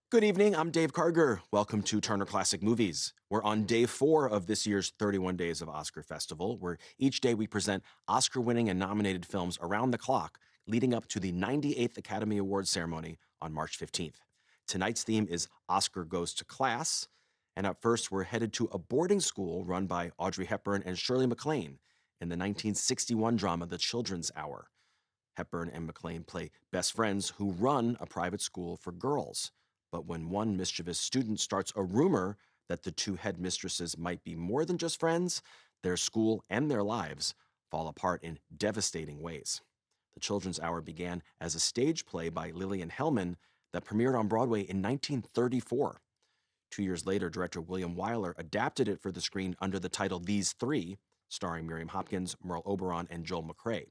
Good evening, I'm Dave Karger. Welcome to Turner Classic Movies. We're on day 4 of this year's 31 Days of Oscar Festival, where each day we present Oscar-winning and nominated films around the clock, leading up to the 98th Academy Awards ceremony on March 15th. Tonight's theme is Oscar Goes to Class, and up first we're headed to a boarding school run by Audrey Hepburn and Shirley MacLaine in the 1961 drama The Children's Hour. Hepburn and MacLaine play best friends who run a private school for girls. But when one mischievous student starts a rumor that the two headmistresses might be more than just friends, their school and their lives fall apart in devastating ways. The Children's Hour began as a stage play by Lillian Hellman that premiered on Broadway in 1934. 2 years later, director William Wyler adapted it for the screen under the title These Three, starring Miriam Hopkins, Merle Oberon, and Joel McCrea.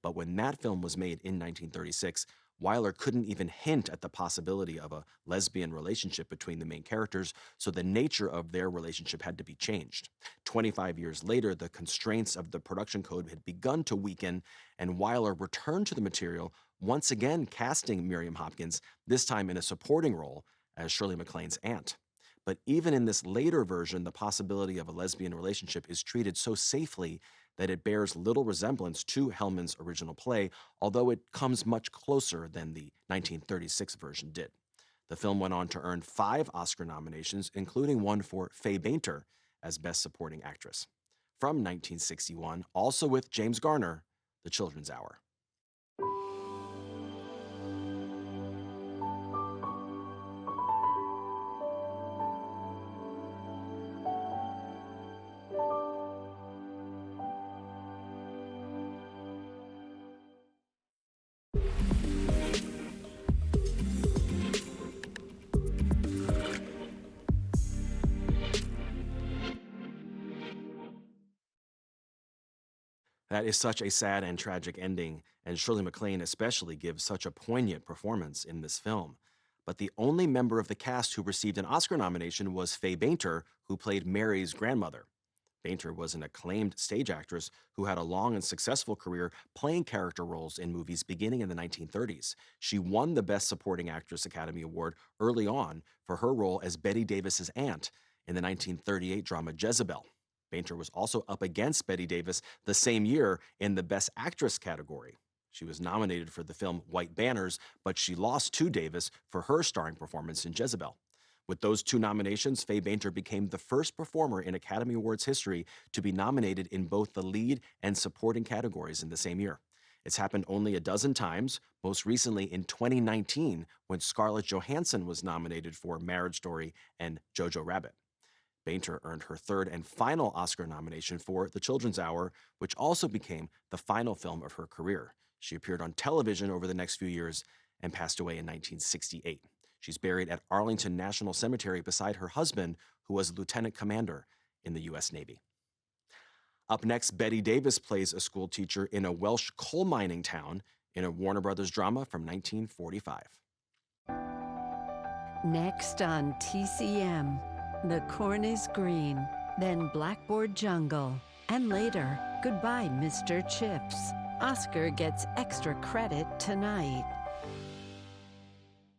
But when that film was made in 1936, Wyler couldn't even hint at the possibility of a lesbian relationship between the main characters, so the nature of their relationship had to be changed. 25 years later, the constraints of the production code had begun to weaken, and Wyler returned to the material, once again casting Miriam Hopkins, this time in a supporting role as Shirley MacLaine's aunt. But even in this later version, the possibility of a lesbian relationship is treated so safely that it bears little resemblance to Hellman's original play, although it comes much closer than the 1936 version did. The film went on to earn 5 Oscar nominations, including one for Faye Bainter as Best Supporting Actress. From 1961, also with James Garner, The Children's Hour. That is such a sad and tragic ending, and Shirley MacLaine especially gives such a poignant performance in this film. But the only member of the cast who received an Oscar nomination was Faye Bainter, who played Mary's grandmother. Bainter was an acclaimed stage actress who had a long and successful career playing character roles in movies beginning in the 1930s. She won the Best Supporting Actress Academy Award early on for her role as Betty Davis's aunt in the 1938 drama Jezebel. Bainter was also up against Betty Davis the same year in the Best Actress category. She was nominated for the film White Banners, but she lost to Davis for her starring performance in Jezebel. With those 2 nominations, Faye Bainter became the first performer in Academy Awards history to be nominated in both the lead and supporting categories in the same year. It's happened only a dozen times, most recently in 2019 when Scarlett Johansson was nominated for Marriage Story and Jojo Rabbit. Bainter earned her 3rd and final Oscar nomination for The Children's Hour, which also became the final film of her career. She appeared on television over the next few years and passed away in 1968. She's buried at Arlington National Cemetery beside her husband, who was a lieutenant commander in the U.S. Navy. Up next, Betty Davis plays a school teacher in a Welsh coal mining town in a Warner Brothers drama from 1945. Next on TCM, The Corn is Green, then Blackboard Jungle, and later, Goodbye, Mr. Chips. Oscar gets extra credit tonight.